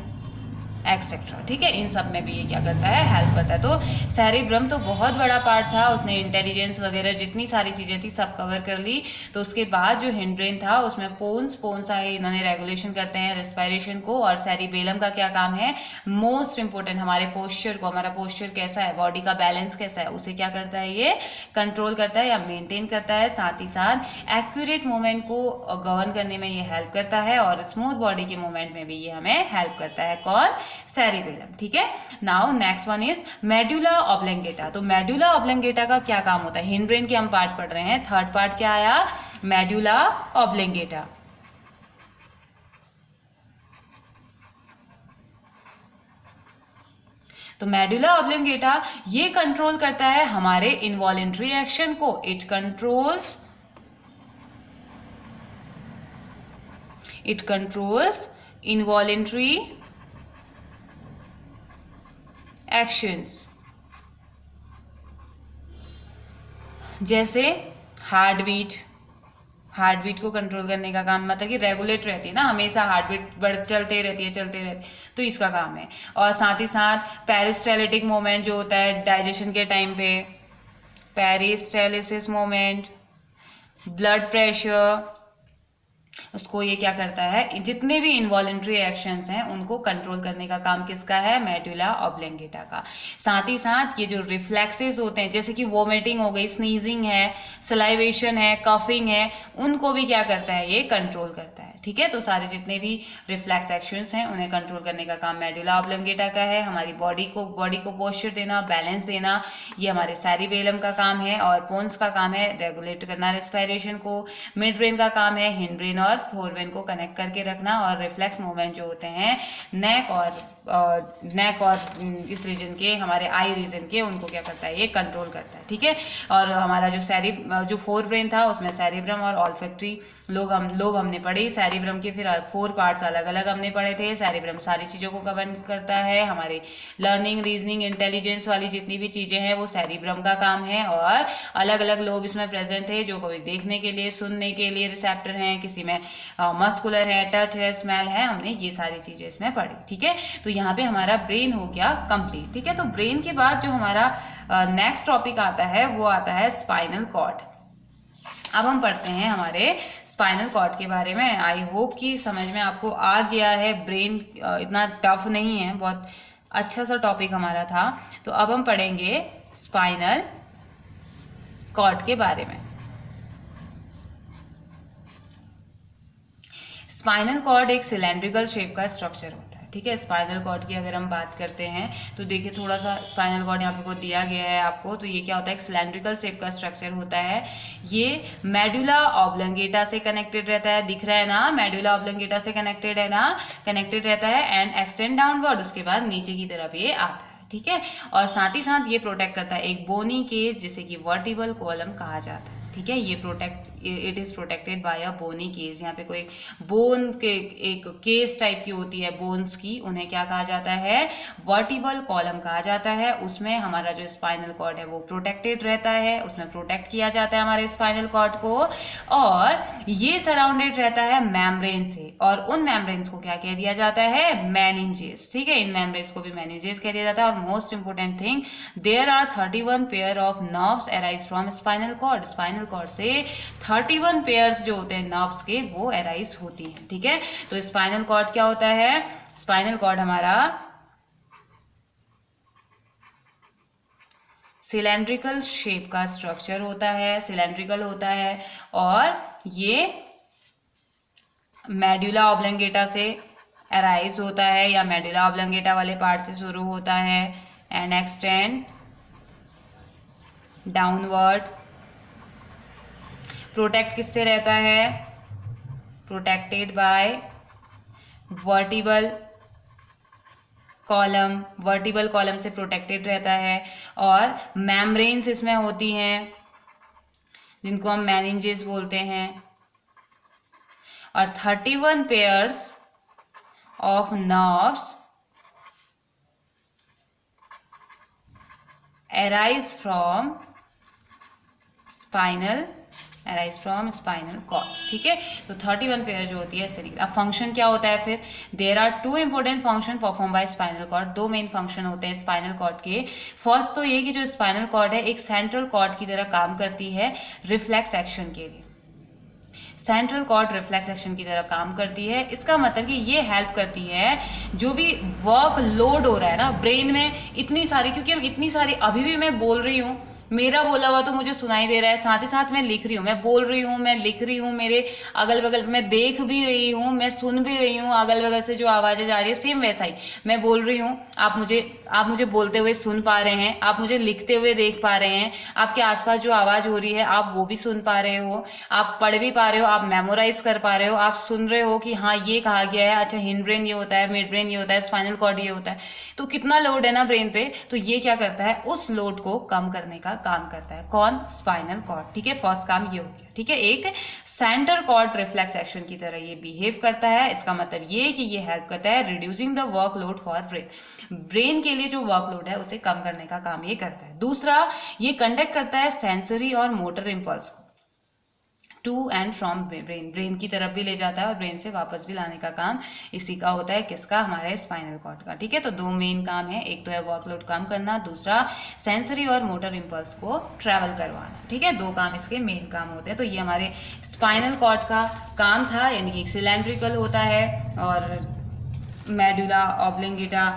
एक्सेट्रा। ठीक है, इन सब में भी ये क्या करता है, हेल्प करता है। तो सेरिब्रम तो बहुत बड़ा पार्ट था, उसने इंटेलिजेंस वगैरह जितनी सारी चीज़ें थी सब कवर कर ली। तो उसके बाद जो हिंड ब्रेन था उसमें पोन्स आए, इन्होंने रेगुलेशन करते हैं रेस्पिरेशन को। और सेरिबेलम का क्या काम है, मोस्ट इंपॉर्टेंट हमारे पोस्चर को, हमारा पोस्चर कैसा है, बॉडी का बैलेंस कैसा है, उसे क्या करता है, ये कंट्रोल करता है या मेंटेन करता है। साथ ही साथ एक्यूरेट मूवमेंट को गवर्न करने में ये हेल्प करता है, और स्मूथ बॉडी के मूवमेंट में भी ये हमें हेल्प करता है। कौन, सेरिबेलम। ठीक है, now next one is medulla oblongata. तो मेडुला ऑब्लंगेटा का क्या काम होता है, हिंड ब्रेन के हम पार्ट पढ़ रहे हैं, थर्ड पार्ट क्या आया, मेडुला ऑब्लंगेटा। तो मेडुला ऑब्लंगेटा ये कंट्रोल करता है हमारे इनवॉलेंट्री एक्शन को। इट कंट्रोल्स इनवॉलेंट्री एक्शंस, जैसे हार्ट बीट को कंट्रोल करने का काम, मतलब कि रेगुलेट रहती है ना, हमेशा हार्ट बीट चलते रहती है, तो इसका काम है। और साथ ही साथ पेरिस्टाल्टिक मोमेंट जो होता है डाइजेशन के टाइम पे, पेरिस्टालिसिस मोमेंट, ब्लड प्रेशर, उसको ये क्या करता है, जितने भी इनवॉलेंट्री एक्शंस हैं उनको कंट्रोल करने का काम किसका है, मेडुला ऑब्लंगेटा का। साथ ही साथ ये जो रिफ्लेक्सेस होते हैं, जैसे कि वोमिटिंग हो गई, स्नीजिंग है, सलाइवेशन है, कफिंग है, उनको भी क्या करता है, ये कंट्रोल करता है। ठीक है, तो सारे जितने भी रिफ्लेक्स एक्शंस हैं उन्हें कंट्रोल करने का काम मेडुला ऑब्लंगेटा का है। हमारी बॉडी को पोस्चर देना, बैलेंस देना, ये हमारे सेरिबेलम का काम है। और पोन्स का काम है रेगुलेट करना रेस्पिरेशन को। मिड ब्रेन का काम है हिंड ब्रेन और फोर ब्रेन को कनेक्ट करके रखना। और रिफ्लेक्स मूवमेंट जो होते हैं नेक और इस रीजन के, हमारे आई रीजन के, उनको क्या करता है, ये कंट्रोल करता है। ठीक है, और हमारा जो फोर ब्रेन था उसमें सेरिब्रम और ऑल्फैक्टरी लोब हमने पढ़े। सेरिब्रम के फिर 4 पार्ट्स अलग अलग हमने पढ़े थे। सेरिब्रम सारी चीज़ों को गवर्न करता है, हमारे लर्निंग, रीजनिंग, इंटेलिजेंस वाली जितनी भी चीज़ें हैं वो सेरिब्रम का काम है। और अलग अलग लोब इसमें प्रेजेंट है, जो कभी देखने के लिए, सुनने के लिए रिसेप्टर हैं, किसी में मस्कुलर है, टच है, स्मेल है, हमने ये सारी चीज़ें इसमें पढ़ी। ठीक है, तो यहाँ पे हमारा ब्रेन हो गया कंप्लीट। ठीक है, तो ब्रेन के बाद जो हमारा नेक्स्ट टॉपिक आता है वो आता है स्पाइनल कॉर्ड। अब हम पढ़ते हैं हमारे स्पाइनल कॉर्ड के बारे में। आई होप कि समझ में आपको आ गया है। ब्रेन इतना टफ नहीं है, बहुत अच्छा सा टॉपिक हमारा था। तो अब हम पढ़ेंगे स्पाइनल कॉर्ड के बारे में। स्पाइनल कॉर्ड एक सिलेंड्रिकल शेप का स्ट्रक्चर होता है। ठीक है, स्पाइनल कॉर्ड की अगर हम बात करते हैं तो देखिए थोड़ा सा स्पाइनल कॉर्ड यहाँ पे को दिया गया है आपको। तो ये क्या होता है, एक सिलेंड्रिकल शेप का स्ट्रक्चर होता है। ये मेडुला ऑब्लंगेटा से कनेक्टेड रहता है, दिख रहा है ना, मेडुला ऑब्लंगेटा से कनेक्टेड है ना, कनेक्टेड रहता है एंड एक्सटेंड डाउनवर्ड, उसके बाद नीचे की तरफ ये आता है। ठीक है, और साथ ही साथ ये प्रोटेक्ट करता है एक बोनी केज, जिसे कि वर्टिबल कॉलम कहा जाता है। ठीक है, ये it is protected by a bony case. यहाँ पे कोई बोन के एक केस टाइप की होती है बोन्स की, उन्हें क्या कहा जाता है, वर्टिबल कॉलम कहा जाता है। उसमें हमारा जो स्पाइनल कॉर्ड है वो प्रोटेक्टेड रहता है, उसमें प्रोटेक्ट किया जाता है हमारे स्पाइनल कॉर्ड को। और ये सराउंडेड रहता है मेम्ब्रेन से, और उन मेम्ब्रेन्स को क्या कह दिया जाता है, मेनिंजेस। ठीक है, इन मेम्ब्रेन्स को भी मेनिंजेस कह दिया जाता है। और most important thing, there are 31 pair of nerves arise from spinal cord. Spinal cord से 31 पेयर्स जो होते हैं नर्व्स के, वो अराइज होती हैं। ठीक है, तो स्पाइनल कॉर्ड क्या होता है, स्पाइनल कॉर्ड हमारा सिलेंड्रिकल शेप का स्ट्रक्चर होता है, सिलेंड्रिकल होता है। और ये मेडुला ऑब्लंगेटा से अराइज होता है, या मेडुला ऑब्लंगेटा वाले पार्ट से शुरू होता है एंड एक्सटेंड डाउनवर्ड। प्रोटेक्ट किससे रहता है, protected by vertebral column, vertebral column से प्रोटेक्टेड रहता है। और मेम्ब्रेन्स इसमें होती हैं जिनको हम मेनिंजेस बोलते हैं। और 31 pairs of nerves arise from spinal arise from spinal cord, ठीक है। तो 31 पेयर जो होती है इससे निकला। अब फंक्शन क्या होता है फिर, there are 2 important function perform by spinal cord, 2 main function होते हैं स्पाइनल कॉर्ड के। फर्स्ट तो ये कि जो स्पाइनल कॉर्ड है एक सेंट्रल कॉर्ड की तरह काम करती है रिफ्लेक्स एक्शन के लिए, सेंट्रल कॉर्ड रिफ्लेक्स एक्शन की तरह काम करती है। इसका मतलब कि ये हेल्प करती है जो भी वर्क लोड हो रहा है ना ब्रेन में, इतनी सारी, क्योंकि हम इतनी सारी, अभी भी मैं बोल रही हूँ, मेरा बोला हुआ तो मुझे सुनाई दे रहा है, साथ ही साथ मैं लिख रही हूँ, मैं बोल रही हूँ, मैं लिख रही हूँ, मेरे अगल बगल मैं देख भी रही हूँ, मैं सुन भी रही हूँ, अगल बगल से जो आवाज़ें जा रही है सेम वैसा ही मैं बोल रही हूँ। आप मुझे बोलते हुए सुन पा रहे हैं, आप मुझे लिखते हुए देख पा रहे हैं, आपके आसपास जो आवाज़ हो रही है आप वो भी सुन पा रहे हो, आप पढ़ भी पा रहे हो, आप मेमोराइज कर पा रहे हो, आप सुन रहे हो कि हाँ ये कहा गया है, अच्छा हिंड ब्रेन ये होता है, मिड ब्रेन ये होता है, स्पाइनल कॉर्ड ये होता है। तो कितना लोड है ना ब्रेन पे, तो ये क्या करता है, उस लोड को कम करने का काम करता है। कौन, स्पाइनल कॉर्ड, ठीक है। फर्स्ट काम ये हो गया, ठीक है। एक सेंटर कॉर्ड रिफ्लेक्स एक्शन की तरह ये बिहेव करता है। इसका मतलब ये कि ये हेल्प करता है reducing the workload for brain के लिए जो वर्कलोड है उसे कम करने का काम ये करता है। दूसरा, ये कंडक्ट करता है सेंसरी और मोटर इंपल्स को टू एंड फ्रॉम ब्रेन की तरफ भी ले जाता है और ब्रेन से वापस भी लाने का काम इसी का होता है। किसका, हमारे स्पाइनल कॉर्ड का, ठीक है। तो 2 मेन काम है, एक तो है वर्कलोड कम करना, दूसरा सेंसरी और मोटर इंपल्स को ट्रैवल करवाना, ठीक है। 2 काम इसके मेन काम होते हैं। तो ये हमारे स्पाइनल कॉर्ड का काम था, यानी कि सिलेंड्रिकल होता है और मेडुला ऑब्लिंगेटा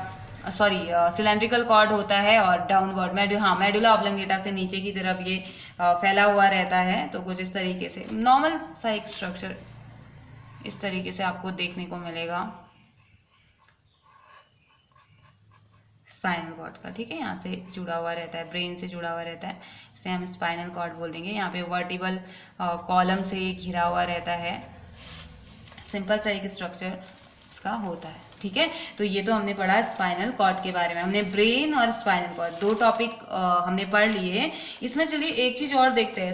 सिलेंड्रिकल कॉर्ड होता है और डाउनवर्ड मेडुला ऑब्लिंगेटा से नीचे की तरफ ये फैला हुआ रहता है। तो कुछ इस तरीके से नॉर्मल सा एक स्ट्रक्चर इस तरीके से आपको देखने को मिलेगा स्पाइनल कॉर्ड का, ठीक है। यहाँ से जुड़ा हुआ रहता है, ब्रेन से जुड़ा हुआ रहता है, इसे हम स्पाइनल कॉर्ड बोल देंगे। यहाँ पे वर्टिबल कॉलम से घिरा हुआ रहता है, सिंपल सा एक स्ट्रक्चर इसका होता है, ठीक है। तो ये तो हमने पढ़ा स्पाइनल कॉर्ड के बारे में, हमने ब्रेन और स्पाइनल कॉर्ड 2 टॉपिक हमने पढ़ लिए। इसमें चलिए एक चीज और देखते हैं,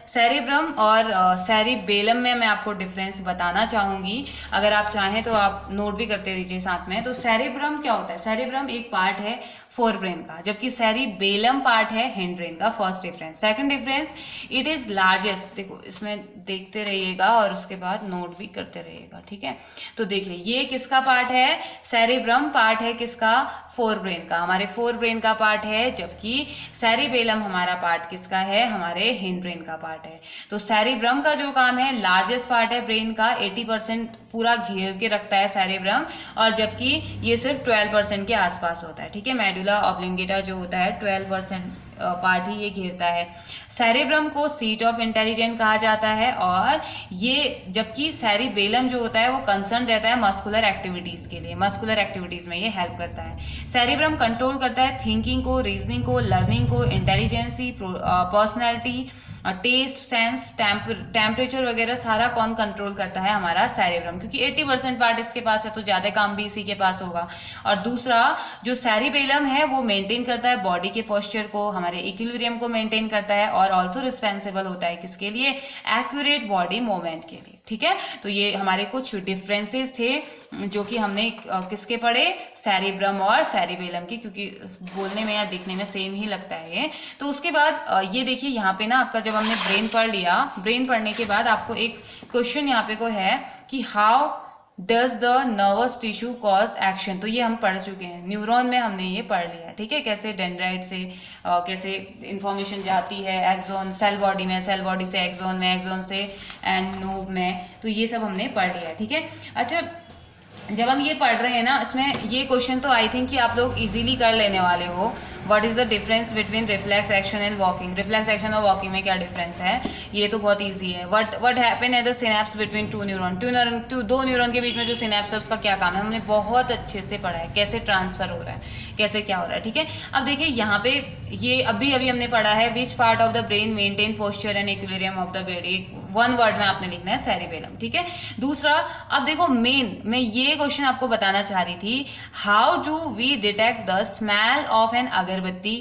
सेरेब्रम और सेरिबेलम में मैं आपको डिफरेंस बताना चाहूंगी, अगर आप चाहें तो आप नोट भी करते रहिए साथ में। तो सेरेब्रम क्या होता है, सेरेब्रम एक पार्ट है फोर ब्रेन का, जबकि सेरिबेलम पार्ट है हिंड ब्रेन का। First difference. Second difference, it is largest, देखो इसमें देखते रहिएगा और उसके बाद नोट भी करते रहिएगा, ठीक है। तो देखिए ये किसका पार्ट है, सेरेब्रम पार्ट है किसका, फोर ब्रेन का, हमारे फोर ब्रेन का पार्ट है, जबकि सेरिबेलम हमारा पार्ट किसका है, हमारे हिंड ब्रेन का पार्ट है। तो सेरेब्रम का जो काम है, लार्जेस्ट पार्ट है ब्रेन का, 80% पूरा घेर के रखता है सेरेब्रम, और जबकि ये सिर्फ 12% के आसपास होता है, ठीक है। मेडुला ऑब्लिंगेटा जो होता है 12% पार्ट ही ये घेरता है। सेरेब्रम को सीट ऑफ इंटेलिजेंस कहा जाता है, और ये जबकि सेरिबेलम जो होता है वो कंसर्न रहता है मस्कुलर एक्टिविटीज के लिए, मस्कुलर एक्टिविटीज में ये हेल्प करता है। सेरेब्रम कंट्रोल करता है थिंकिंग को, रीजनिंग को, लर्निंग को, intelligence, personality, taste, sense, temperature वगैरह सारा कौन कंट्रोल करता है, हमारा सेरेब्रम, क्योंकि 80% पार्ट इसके पास है तो ज़्यादा काम भी इसी के पास होगा। और दूसरा जो सेरिबेलम है वो मेंटेन करता है बॉडी के पोस्चर को, हमारे इक्विलिब्रियम को मेंटेन करता है, और ऑल्सो रिस्पॉन्सिबल होता है किसके लिए, एक्यूरेट बॉडी मूवमेंट के लिए, ठीक है। तो ये हमारे कुछ डिफरेंसेस थे जो कि हमने किसके पढ़े, सेरेब्रम और सेरिबेलम के, क्योंकि बोलने में या दिखने में सेम ही लगता है ये। तो उसके बाद ये देखिए यहाँ पे ना आपका, जब हमने ब्रेन पढ़ लिया, ब्रेन पढ़ने के बाद आपको एक क्वेश्चन यहाँ पे को है कि how does the nervous tissue cause action. तो ये हम पढ़ चुके हैं, न्यूरॉन में हमने ये पढ़ लिया, ठीक है। कैसे डेंड्राइट से कैसे इंफॉर्मेशन जाती है एक्सोन, सेल बॉडी में, सेल बॉडी से एक्सोन में, एक्सोन से एंड नोव में, तो ये सब हमने पढ़ लिया, ठीक है। अच्छा, जब हम ये पढ़ रहे हैं ना, इसमें ये क्वेश्चन तो आई थिंक कि आप लोग इजीली कर लेने वाले हो। What is the difference between reflex action and walking, reflex action और वॉकिंग में क्या डिफरेंस है, ये तो बहुत इजी है। What happen at the synapse between two neuron, दो न्यूरॉन के बीच में जो सिनेप्स है उसका क्या काम है, हमने बहुत अच्छे से पढ़ा है, कैसे ट्रांसफर हो रहा है, कैसे क्या हो रहा है, ठीक है। अब देखिए यहाँ पे ये अभी हमने पढ़ा है, which part of the brain maintain posture and equilibrium of the body, one word में आपने लिखना है सेरिबेलम, ठीक है। दूसरा, अब देखो मेन मैं ये क्वेश्चन आपको बताना चाह रही थी, how do we detect the smell of an agarbatti,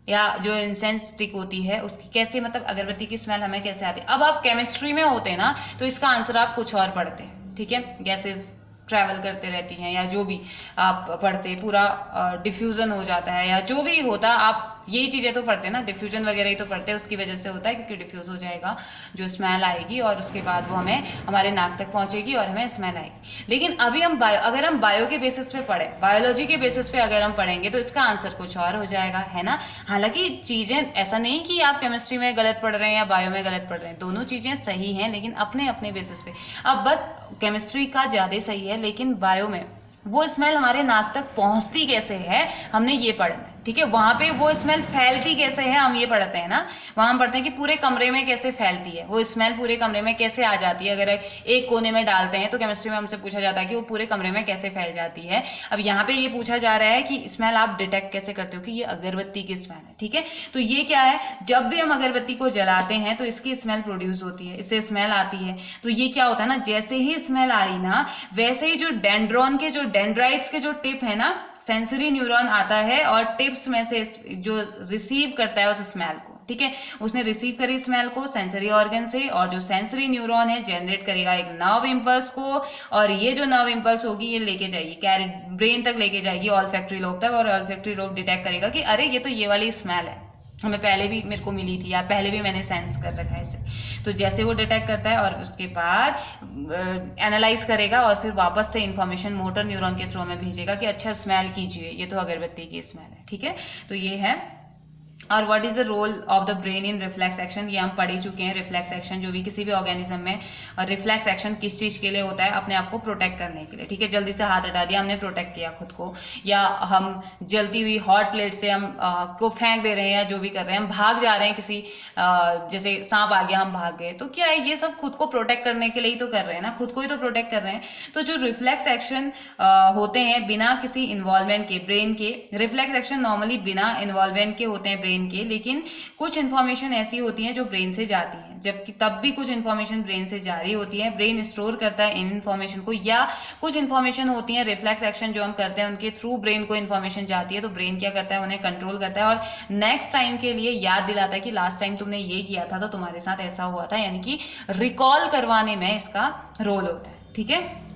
या जो इंसेंस स्टिक होती है उसकी कैसे, मतलब अगरबत्ती की स्मेल हमें कैसे आती है। अब आप केमिस्ट्री में होते हैं ना, तो इसका आंसर आप कुछ और पढ़ते हैं, ठीक है। गैसेस ट्रैवल करते रहती हैं, या जो भी आप पढ़ते पूरा डिफ्यूजन हो जाता है, या जो भी होता आप यही चीज़ें तो पढ़ते हैं ना, डिफ्यूजन वगैरह ही तो पढ़ते हैं, उसकी वजह से होता है क्योंकि डिफ्यूज हो जाएगा, जो स्मेल आएगी और उसके बाद वो हमें हमारे नाक तक पहुंचेगी और हमें स्मेल आएगी। लेकिन अभी हम अगर हम बायो के बेसिस पे पढ़े, बायोलॉजी के बेसिस पे अगर हम पढ़ेंगे तो इसका आंसर कुछ और हो जाएगा, है ना। हालांकि चीज़ें ऐसा नहीं कि आप केमिस्ट्री में गलत पढ़ रहे हैं या बायो में गलत पढ़ रहे हैं, दोनों चीज़ें सही हैं लेकिन अपने अपने बेसिस पे। अब बस केमिस्ट्री का ज़्यादा सही है, लेकिन बायो में वो स्मेल हमारे नाक तक पहुंचती कैसे है हमने ये पढ़ना है, ठीक है। वहां पे वो स्मेल फैलती कैसे है हम ये पढ़ते हैं ना, वहां हम पढ़ते हैं कि पूरे कमरे में कैसे फैलती है वो स्मेल, पूरे कमरे में कैसे आ जाती है। अगर एक कोने में डालते हैं तो केमिस्ट्री में हमसे पूछा जाता है कि वो पूरे कमरे में कैसे फैल जाती है। अब यहाँ पे ये पूछा जा रहा है कि स्मेल आप डिटेक्ट कैसे करते हो कि ये अगरबत्ती की स्मेल है, ठीक है। तो ये क्या है, जब भी हम अगरबत्ती को जलाते हैं तो इसकी स्मेल प्रोड्यूस होती है, इससे स्मेल आती है। तो ये क्या होता है ना, जैसे ही स्मेल आ रही ना, वैसे ही जो डेंड्रॉन के जो डेंड्राइट्स के जो टिप है ना, सेंसरी न्यूरॉन आता है और टिप्स में से जो रिसीव करता है उस स्मेल को, ठीक है। उसने रिसीव करी स्मेल को सेंसरी ऑर्गन से, और जो सेंसरी न्यूरॉन है जनरेट करेगा एक नर्व इंपल्स को, और ये जो नर्व इंपल्स होगी ये लेके जाएगी कैरी ब्रेन तक, लेके जाएगी ऑल्फैक्टरी लोब तक, और ऑल्फैक्टरी लोब डिटेक्ट करेगा कि अरे ये तो ये वाली स्मेल है, हमें पहले भी मेरे को मिली थी या पहले भी मैंने सेंस कर रखा है इसे। तो जैसे वो डिटेक्ट करता है और उसके बाद एनालाइज करेगा और फिर वापस से इंफॉर्मेशन मोटर न्यूरॉन के थ्रू में भेजेगा कि अच्छा स्मेल कीजिए, ये तो अगरबत्ती की स्मेल है, ठीक है। तो ये है। और what is the role of the brain in reflex action, ये हम पढ़ ही चुके हैं। रिफ्लेक्स एक्शन जो भी किसी भी ऑर्गेनिज्म में, और रिफ्लेक्स एक्शन किस चीज़ के लिए होता है, अपने आप को प्रोटेक्ट करने के लिए, ठीक है। जल्दी से हाथ हटा दिया, हमने प्रोटेक्ट किया खुद को, या हम जलती हुई हॉट प्लेट से हम को फेंक दे रहे हैं या जो भी कर रहे हैं, हम भाग जा रहे हैं किसी जैसे सांप आ गया हम भाग गए, तो क्या है ये सब खुद को प्रोटेक्ट करने के लिए ही तो कर रहे हैं ना, खुद को ही तो प्रोटेक्ट कर रहे हैं। तो जो रिफ्लेक्स एक्शन होते हैं बिना किसी इन्वॉल्वमेंट के ब्रेन के, रिफ्लेक्स एक्शन नॉर्मली बिना इन्वॉल्वमेंट के होते हैं ब्रेन के, लेकिन कुछ इन्फॉर्मेशन ऐसी होती है जो ब्रेन से जाती है, जबकि तब भी कुछ इन्फॉर्मेशन ब्रेन से जारी होती है, ब्रेन स्टोर करता है इन इन्फॉर्मेशन को, या कुछ इन्फॉर्मेशन होती है रिफ्लेक्स एक्शन जो हम करते हैं उनके थ्रू ब्रेन को इन्फॉर्मेशन जाती है, तो ब्रेन क्या करता है उन्हें कंट्रोल करता है और नेक्स्ट टाइम के लिए याद दिलाता है कि लास्ट टाइम तुमने ये किया था तो तुम्हारे साथ ऐसा हुआ था, यानी कि रिकॉल करवाने में इसका रोल होता है, ठीक है।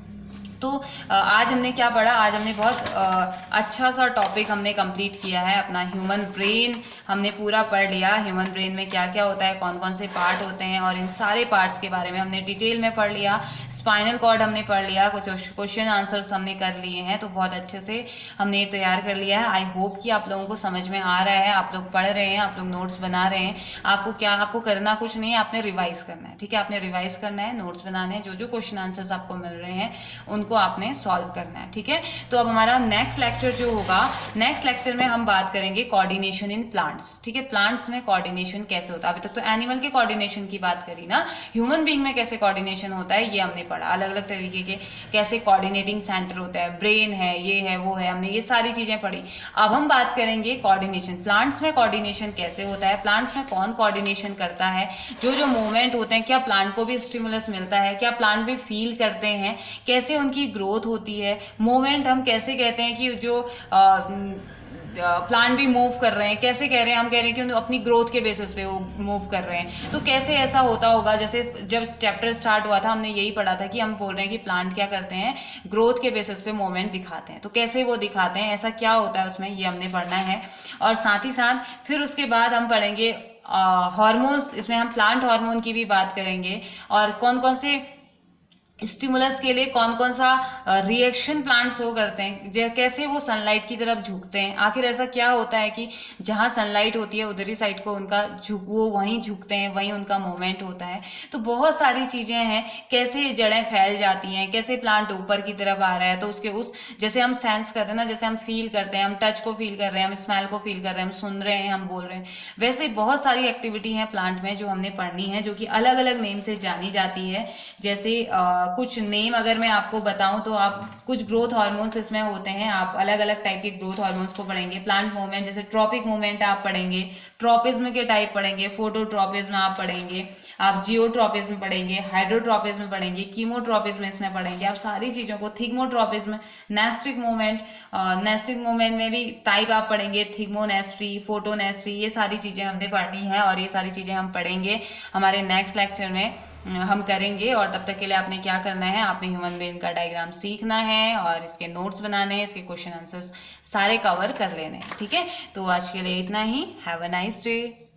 तो आज हमने क्या पढ़ा, आज हमने बहुत अच्छा सा टॉपिक हमने कंप्लीट किया है अपना ह्यूमन ब्रेन, हमने पूरा पढ़ लिया ह्यूमन ब्रेन में क्या क्या होता है, कौन कौन से पार्ट होते हैं, और इन सारे पार्ट्स के बारे में हमने डिटेल में पढ़ लिया। स्पाइनल कॉर्ड हमने पढ़ लिया, कुछ क्वेश्चन आंसर्स हमने कर लिए हैं, तो बहुत अच्छे से हमने ये तैयार कर लिया है। आई होप कि आप लोगों को समझ में आ रहा है, आप लोग पढ़ रहे हैं, आप लोग नोट्स बना रहे हैं। आपको करना कुछ नहीं है, आपने रिवाइज करना है, ठीक है। आपने रिवाइज करना है, नोट्स बनाने हैं, जो जो क्वेश्चन आंसर्स आपको मिल रहे हैं उनको आपने सॉल्व करना है, ठीक है। तो अब हमारा नेक्स्ट लेक्चर जो होगा, नेक्स्ट लेक्चर में हम बात करेंगे कोऑर्डिनेशन इन प्लांट्स, ठीक है। प्लांट्स में कोऑर्डिनेशन कैसे होता है, अभी तक तो एनिमल के कोऑर्डिनेशन की बात करी ना, ह्यूमन बीइंग में कैसे कोऑर्डिनेशन होता है ये हमने पढ़ा, अलग अलग तरीके के कैसे कोऑर्डिनेटिंग सेंटर होता है, ब्रेन है, ये है, वो है, हमने ये सारी चीजें पढ़ी। अब हम बात करेंगे कोऑर्डिनेशन, प्लांट्स में कोऑर्डिनेशन कैसे होता है, प्लांट्स में कौन कोऑर्डिनेशन करता है, जो जो मूवमेंट होते हैं, क्या प्लांट को भी स्टिमुलस मिलता है, क्या प्लांट भी फील करते हैं, कैसे उनकी ग्रोथ होती है, मूवमेंट हम कैसे कहते हैं कि जो प्लांट भी मूव कर रहे हैं, कैसे कह रहे हैं, हम कह रहे हैं कि अपनी ग्रोथ के बेसिस पे वो मूव कर रहे हैं, तो कैसे ऐसा होता होगा। जैसे जब चैप्टर स्टार्ट हुआ था हमने यही पढ़ा था कि हम बोल रहे हैं कि प्लांट क्या करते हैं, ग्रोथ के बेसिस पे मूवमेंट दिखाते हैं, तो कैसे वो दिखाते हैं, ऐसा क्या होता है उसमें, ये हमने पढ़ना है। और साथ ही साथ फिर उसके बाद हम पढ़ेंगे हार्मोन्स, इसमें हम प्लांट हार्मोन की भी बात करेंगे, और कौन कौन से स्टिमुलस के लिए कौन कौन सा रिएक्शन प्लांट्स शो करते हैं, कैसे वो सनलाइट की तरफ झुकते हैं, आखिर ऐसा क्या होता है कि जहाँ सनलाइट होती है उधर ही साइड को उनका वो वहीं झुकते हैं, वहीं उनका मूवमेंट होता है। तो बहुत सारी चीज़ें हैं, कैसे जड़ें फैल जाती हैं, कैसे प्लांट ऊपर की तरफ आ रहा है, तो उसके उस जैसे हम सेंस कर रहे हैं ना, जैसे हम फील करते हैं, हम टच को फील कर रहे हैं, हम स्मेल को फील कर रहे हैं, हम सुन रहे हैं, हम बोल रहे हैं, वैसे बहुत सारी एक्टिविटी हैं प्लांट में जो हमने पढ़नी है, जो कि अलग अलग नेम से जानी जाती है। जैसे कुछ नेम अगर मैं आपको बताऊं तो आप कुछ ग्रोथ हार्मोन्स इसमें होते हैं, आप अलग अलग टाइप के ग्रोथ हार्मोन्स को पढ़ेंगे। प्लांट मूवमेंट जैसे ट्रॉपिक मूवमेंट आप पढ़ेंगे, ट्रॉपिज्म के टाइप पढ़ेंगे, फोटोट्रॉपिज्म आप पढ़ेंगे, आप जियोट्रॉपिज्म पढ़ेंगे, हाइड्रोट्रॉपिज्म पढ़ेंगे, कीमोट्रॉपिज्म इसमें पढ़ेंगे, आप सारी चीज़ों को, थिग्मोट्रॉपिज्म, नेस्ट्रिक मूवमेंट, नेस्ट्रिक मूवमेंट में भी टाइप आप पढ़ेंगे, थिग्मोनेस्ट्री, फोटोनेस्ट्री, ये सारी चीज़ें हमने पढ़नी है और ये सारी चीज़ें हम पढ़ेंगे हमारे नेक्स्ट लेक्चर में। हम करेंगे। और तब तक के लिए आपने क्या करना है, आपने ह्यूमन ब्रेन का डायग्राम सीखना है और इसके नोट्स बनाने हैं, इसके क्वेश्चन आंसर्स सारे कवर कर लेने हैं। ठीक है, तो आज के लिए इतना ही। Have a nice day.